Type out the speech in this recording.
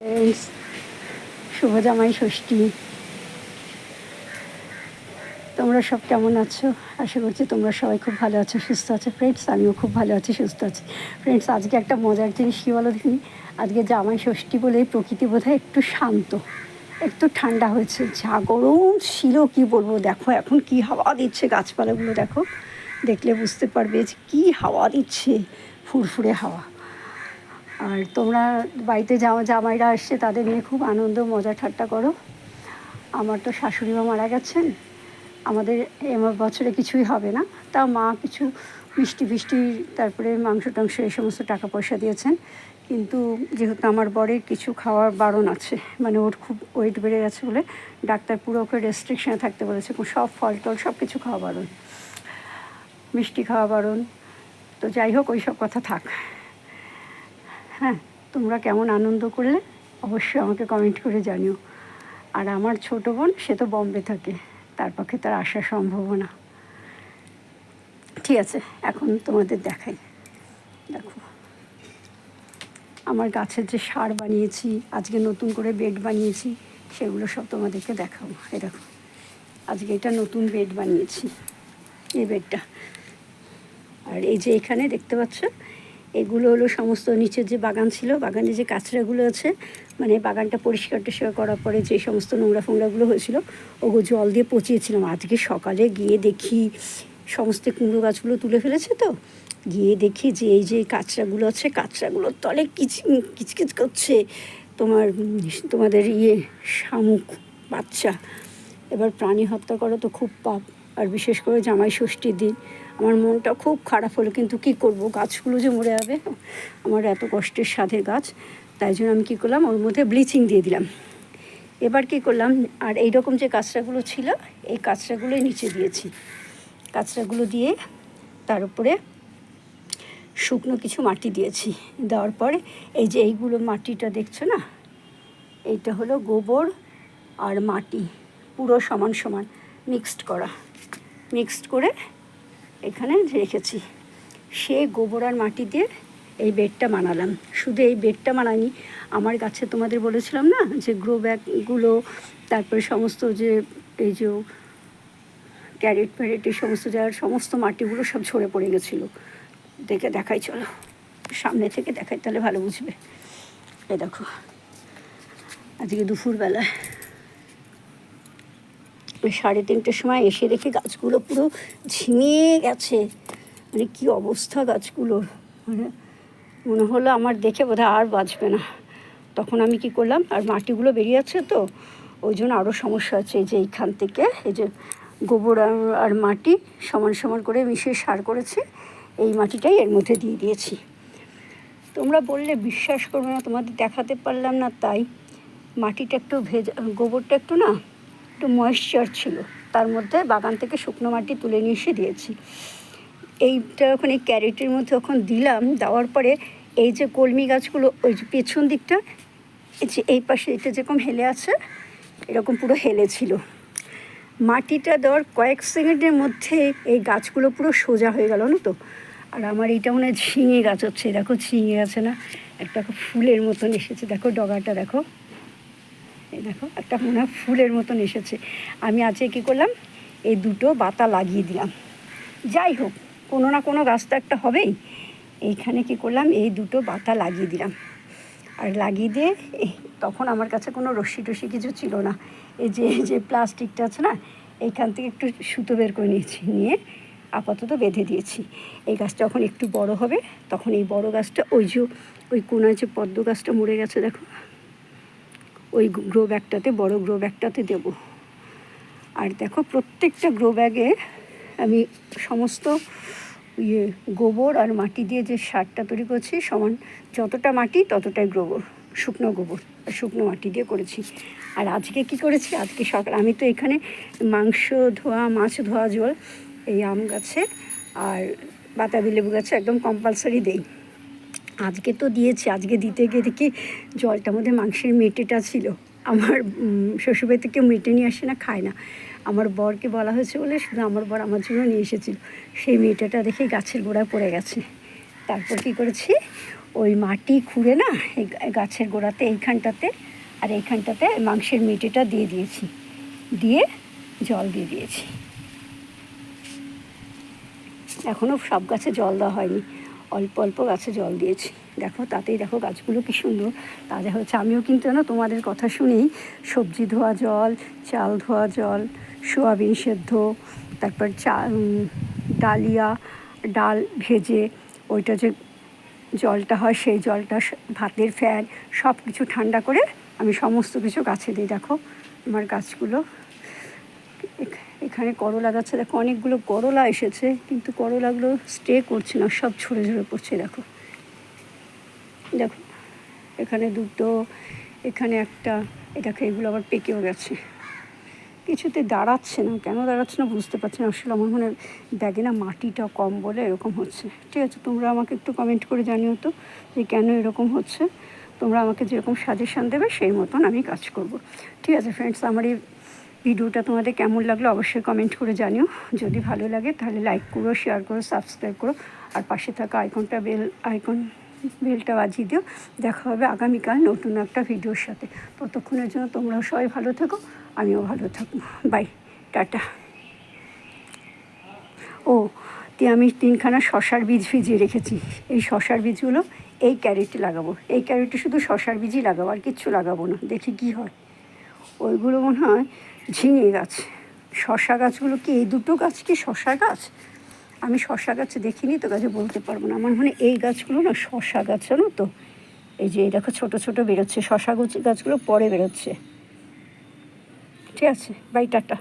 Friends, শুভ জামাই ষষ্ঠী। তোমরা সব কেমন আছো? আশা করছি তোমরা সবাই খুব ভালো আছো, সুস্থ আছো। ফ্রেন্ডস, আমিও খুব ভালো আছি, সুস্থ আছি। ফ্রেন্ডস, আজকে একটা মজার জিনিস কী বলো দেখি। আজকে জামাই ষষ্ঠী বলে প্রকৃতি বোধহয় একটু শান্ত, একটু ঠান্ডা হয়েছে। যা গরম ছিল কি বলবো। দেখো এখন কি হাওয়া দিচ্ছে, গাছপালাগুলো দেখো, দেখলে বুঝতে পারবে যে কী হাওয়া দিচ্ছে, ফুরফুরে হাওয়া। আর তোমরা বাড়িতে জামাইরা আসছে, তাদের নিয়ে খুব আনন্দ মজা ঠাট্টা করো। আমার তো শাশুড়ি মা মারা গেছেন, আমাদের বছরে কিছুই হবে না। তা মা কিছু মিষ্টি ফিষ্টি, তারপরে মাংস টাংস এই সমস্ত টাকা পয়সা দিয়েছেন। কিন্তু যেহেতু আমার বরের কিছু খাওয়ার বারণ আছে, মানে ওর খুব ওয়েট বেড়ে গেছে বলে ডাক্তার পুরো ওকে রেস্ট্রিকশানে থাকতে বলেছে। সব ফল টল সব কিছু খাওয়া বারণ, মিষ্টি খাওয়া বারণ। তো যাই হোক, ওই সব কথা থাক। হ্যাঁ, তোমরা কেমন আনন্দ করলে অবশ্যই আমাকে কমেন্ট করে জানিও। আর আমার ছোটো বোন, সে তো বম্বে থাকে, তার পক্ষে তার আসা সম্ভব না। ঠিক আছে, এখন তোমাদের দেখাই। দেখো আমার গাছের যে সার বানিয়েছি, আজকে নতুন করে বেড বানিয়েছি, সেগুলো সব তোমাদেরকে দেখাবো। এই দেখো, আজকে এটা নতুন বেড বানিয়েছি, এই বেডটা। আর এই যে এখানে দেখতে পাচ্ছ, এগুলো হলো সমস্ত নিচের যে বাগান ছিল, বাগানে যে কাঁচড়াগুলো আছে, মানে বাগানটা পরিষ্কার টরিষ্কার করার পরে যে সমস্ত নোংরা ফোংরাগুলো হয়েছিল, ওগুলো জল দিয়ে পচিয়েছিলাম। আজকে সকালে গিয়ে দেখি সমস্ত কুমড়ো গাছগুলো তুলে ফেলেছে। তো গিয়ে দেখি যে এই যে কাঁচড়াগুলো আছে, কাঁচড়াগুলোর তলে কিচকিচ করছে তোমাদের শামুক বাচ্চা। এবার প্রাণী হত্যা করা তো খুব পাপ, আর বিশেষ করে জামাই ষষ্ঠীর দিন আমার মনটা খুব খারাপ হলো। কিন্তু কী করব, গাছগুলো যে মরে যাবে, আমার এত কষ্টের সাধের গাছ। তাই জন্য আমি কী করলাম, ওর মধ্যে ব্লিচিং দিয়ে দিলাম। এবার কী করলাম, আর এইরকম যে কাঁচড়াগুলো ছিল, এই কাঁচড়াগুলোই নিচে দিয়েছি। কাঁচড়াগুলো দিয়ে তার উপরে শুকনো কিছু মাটি দিয়েছি। দেওয়ার পরে এই যে এইগুলো মাটিটা দেখছো না, এইটা হলো গোবর আর মাটি পুরো সমান সমান মিক্সড করে এখানে রেখেছি। সে গোবর আর মাটি দিয়ে এই বেডটা বানালাম। শুধু এই বেডটা বানাইনি, আমার গাছে তোমাদের বলেছিলাম না যে গ্রো ব্যাগগুলো, তারপরে সমস্ত যে এই যে ক্যারেট ফ্যারেট এই সমস্ত জায়গার সমস্ত মাটিগুলো সব ঝরে পড়ে গেছিলো। দেখাই, চলো সামনে থেকে দেখাই, তাহলে ভালো বুঝবে। এ দেখো, আজকে দুপুরবেলায় 3:30টার সময় এসে দেখি গাছগুলো পুরো ঝিমিয়ে গেছে। মানে কী অবস্থা গাছগুলোর, মানে মনে হলো আমার দেখে বোধহয় আর বাঁচবে না। তখন আমি কি করলাম, আর মাটিগুলো বেরিয়ে আছে তো ওই জন্য আরও সমস্যা আছে। এই যে এইখান থেকে এই যে গোবর আর মাটি সমান সমান করে মিশিয়ে সার করেছি, এই মাটিটাই এর মধ্যে দিয়ে দিয়েছি। তোমরা বললে বিশ্বাস করবে না, তোমাদের দেখাতে পারলাম না। তাই মাটিটা একটু গোবরটা একটু ময়েশ্চার ছিল, তার মধ্যে বাগান থেকে শুকনো মাটি তুলে নিয়ে এসে দিয়েছি। এইটা যখন এই ক্যারেটের মধ্যে যখন দিলাম, দেওয়ার পরে এই যে কলমি গাছগুলো ওই যে পেছন দিকটা, এই যে এই পাশে এটা যেরকম হেলে আছে, এরকম পুরো হেলে ছিল। মাটিটা দেওয়ার কয়েক সেকেন্ডের মধ্যে এই গাছগুলো পুরো সোজা হয়ে গেল না তো। আর আমার এইটা মনে হয় ঝিঙে গাছ হচ্ছে। দেখো ঝিঙে গাছে না একটা ফুলের মতন এসেছে, দেখো ডগাটা দেখো, এই দেখো একটা মনে হয় ফুলের মতন এসেছে। আমি আজকে কী করলাম, এই দুটো বাতা লাগিয়ে দিলাম। যাই হোক, কোনো না কোনো গাছ তো একটা হবেই। এইখানে কী করলাম, এই দুটো বাতা লাগিয়ে দিলাম। আর লাগিয়ে দিয়ে তখন আমার কাছে কোনো রশ্মি টশ্মি কিছু ছিল না। এই যে প্লাস্টিকটা আছে না, এইখান থেকে একটু সুতো বের করে নিয়ে আপাতত বেঁধে দিয়েছি। এই গাছটা যখন একটু বড় হবে, তখন এই বড় গাছটা ওই কোনায় যে পদ্ম গাছটা মরে গেছে দেখো, ওই গ্রো ব্যাগটাতে, বড় গ্রো ব্যাগটাতে দেবো। আর দেখো প্রত্যেকটা গ্রো ব্যাগে আমি সমস্ত গোবর আর মাটি দিয়ে যে সারটা তৈরি করছি, সমান যতটা মাটি ততটাই গোবর, শুকনো গোবর আর শুকনো মাটি দিয়ে করেছি। আর আজকে কি করেছি, আজকে সকাল আমি তো এখানে মাংস ধোয়া, মাছ ধোয়া জল এই আম গাছে আর বাতাবি লেবু গাছে একদম কম্পালসারি দেই। আজকে তো দিয়েছি, আজকে দিতে গিয়ে দেখি জলটার মধ্যে মাংসের মেটেটা ছিল। আমার শ্বশুরবাড়ি থেকে মেটে নিয়ে আসে না, খায় না। আমার বরকে বলা হয়েছে বলে শুধু আমার বর আমার জন্য নিয়ে এসেছিল। সেই মেটেটা দেখে গাছের গোড়ায় পড়ে গেছে। তারপর কী করেছি, ওই মাটি খুঁড়ে না এই গাছের গোড়াতে এইখানটাতে আর এইখানটাতে মাংসের মিটিটা দিয়ে দিয়েছি, দিয়ে জল দিয়ে দিয়েছি। এখনও সব গাছে জল দেওয়া হয়নি, অল্প অল্প গাছে জল দিয়েছি। দেখো তাতেই দেখো গাছগুলো কী সুন্দর তাজা হচ্ছে। আমিও কিন্তু না তোমাদের কথা শুনেই সবজি ধোয়া জল, চাল ধোয়া জল, সোয়াবিন সেদ্ধ, তারপর ডালিয়া ডাল ভেজে ওইটা যে জলটা হয় সেই জলটা, ভাতের ফ্যান সব কিছু ঠান্ডা করে আমি সমস্ত কিছু গাছে দিই। দেখো আমার গাছগুলো, এখানে করলা গাছে দেখো অনেকগুলো করলা এসেছে, কিন্তু করলাগুলো স্টে করছে না, সব ঝরে ঝরে পড়ছে। দেখো দেখো এখানে দুটো, এখানে একটা, এটাকে এগুলো আবার পেকেও গেছে, কিছুতে দাঁড়াচ্ছে না। কেন দাঁড়াচ্ছে না বুঝতে পারছি না। আসলে আমার মনে হয় ব্যাগে না মাটিটা কম বলে এরকম হচ্ছে। ঠিক আছে, তোমরা আমাকে একটু কমেন্ট করে জানিও তো যে কেন এরকম হচ্ছে। তোমরা আমাকে যেরকম সাজেশান দেবে সেই মতন আমি কাজ করব। ঠিক আছে ফ্রেন্ডস, আমার এই ভিডিওটা তোমাদের কেমন লাগলো অবশ্যই কমেন্ট করে জানিও। যদি ভালো লাগে তাহলে লাইক করো, শেয়ার করো, সাবস্ক্রাইব করো, আর পাশে থাকা বেলটা বাজিয়ে দিও। দেখা হবে আগামীকাল নতুন একটা ভিডিওর সাথে। ততক্ষণের জন্য তোমরাও সবাই ভালো থেকো, আমিও ভালো থাকবো। By, tata. ও আমি 3খানা শশার বীজ ভিজিয়ে রেখেছি। এই শশার বীজগুলো এই ক্যারেটে লাগাবো। এই ক্যারেটে শুধু শশার বীজই লাগাবো, আর কিচ্ছু লাগাবো না, দেখি কি হয়। ওইগুলো মনে হয় ঝিঙে গাছ। শশা গাছগুলো কি এই দুটো গাছ কি শশা গাছ? আমি শশা গাছ দেখিনি তো, গাছে বলতে পারবো না। আমার মনে এই গাছগুলো না শশা গাছ, জানো তো। এই যে দেখো ছোটো ছোটো বেরোচ্ছে, শশা গাছগুলো পরে বেরোচ্ছে। ঠিক আছে, বাই, টাটা।